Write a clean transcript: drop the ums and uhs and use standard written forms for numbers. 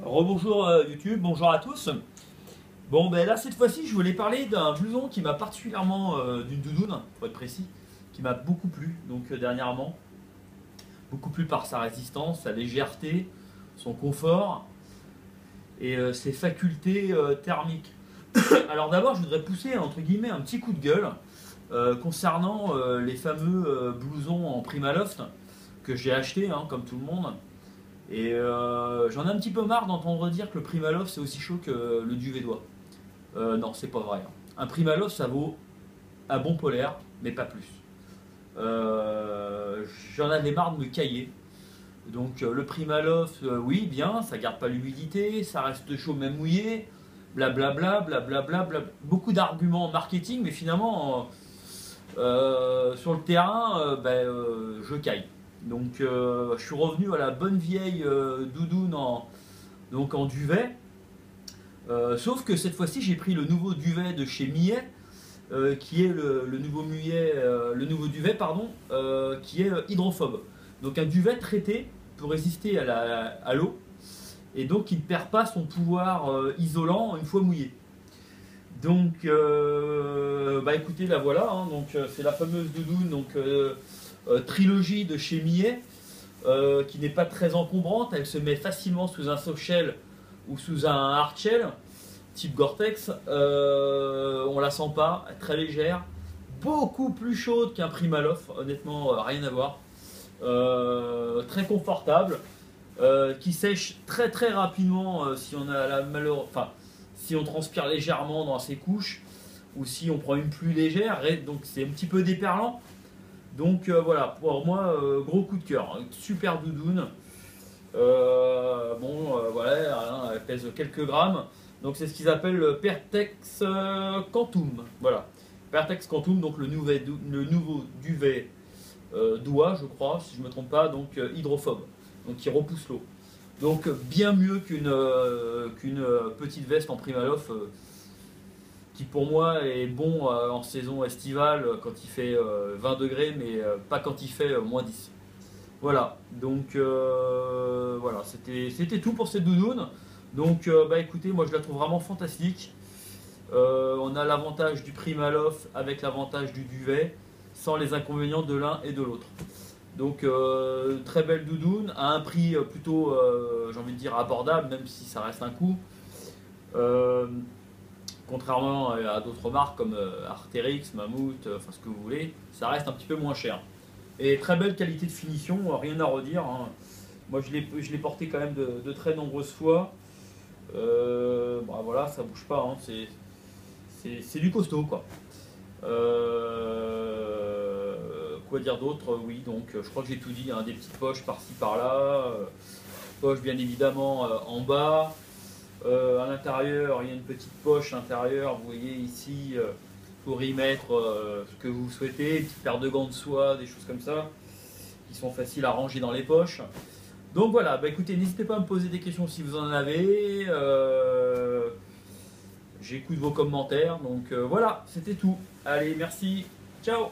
Rebonjour YouTube, bonjour à tous. Bon ben là cette fois-ci je voulais parler d'un blouson qui m'a particulièrement, d'une doudoune pour être précis, qui m'a beaucoup plu donc dernièrement. Beaucoup plu par sa résistance, sa légèreté, son confort et ses facultés thermiques. Alors d'abord je voudrais pousser entre guillemets un petit coup de gueule concernant les fameux blousons en Primaloft que j'ai acheté comme tout le monde. Et j'en ai un petit peu marre d'entendre dire que le Primaloft c'est aussi chaud que le Duvédois. Non, c'est pas vrai. Un Primaloft ça vaut un bon polaire, mais pas plus. J'en avais marre de me cailler. Donc le Primaloft, oui, bien, ça garde pas l'humidité, ça reste chaud même mouillé, blablabla, blablabla, beaucoup d'arguments marketing, mais finalement sur le terrain, je caille. Donc je suis revenu à la bonne vieille doudoune en duvet. Sauf que cette fois-ci j'ai pris le nouveau duvet de chez Millet, qui est le nouveau duvet pardon, qui est hydrophobe. Donc un duvet traité pour résister à l'eau et donc qui ne perd pas son pouvoir isolant une fois mouillé. Donc écoutez, la voilà, donc c'est la fameuse doudoune trilogie de chez Millet, qui n'est pas très encombrante. Elle se met facilement sous un soft-shell ou sous un hard-shell type Gore-Tex. On la sent pas, très légère, beaucoup plus chaude qu'un Primaloft, honnêtement rien à voir. Très confortable, qui sèche très très rapidement si on a si on transpire légèrement dans ses couches ou si on prend une pluie légère, donc c'est un petit peu déperlant. Donc voilà, pour moi, gros coup de cœur, super doudoune. Voilà, elle pèse quelques grammes. Donc c'est ce qu'ils appellent le Pertex Quantum. Voilà, Pertex Quantum, donc le nouveau duvet doigt, je crois, si je ne me trompe pas, donc hydrophobe, donc qui repousse l'eau. Donc bien mieux qu'une petite veste en Primaloft, qui pour moi est bon en saison estivale quand il fait 20 degrés, mais pas quand il fait moins 10. Voilà, donc voilà, c'était tout pour cette doudoune. Donc écoutez, moi je la trouve vraiment fantastique. On a l'avantage du Primaloft avec l'avantage du duvet, sans les inconvénients de l'un et de l'autre. Donc très belle doudoune, à un prix plutôt, j'ai envie de dire, abordable, même si ça reste un coût. Contrairement à d'autres marques comme Arc'teryx, Mammouth, enfin ce que vous voulez, ça reste un petit peu moins cher. Et très belle qualité de finition, rien à redire. Moi je l'ai porté quand même de très nombreuses fois. Voilà, ça bouge pas, c'est du costaud quoi. Quoi dire d'autre? Oui, donc je crois que j'ai tout dit, des petites poches par-ci par-là, poche bien évidemment en bas. À l'intérieur, il y a une petite poche intérieure, vous voyez ici, pour y mettre ce que vous souhaitez, une petite paire de gants de soie, des choses comme ça, qui sont faciles à ranger dans les poches. Donc voilà, écoutez, n'hésitez pas à me poser des questions si vous en avez. J'écoute vos commentaires, donc voilà, c'était tout. Allez, merci, ciao!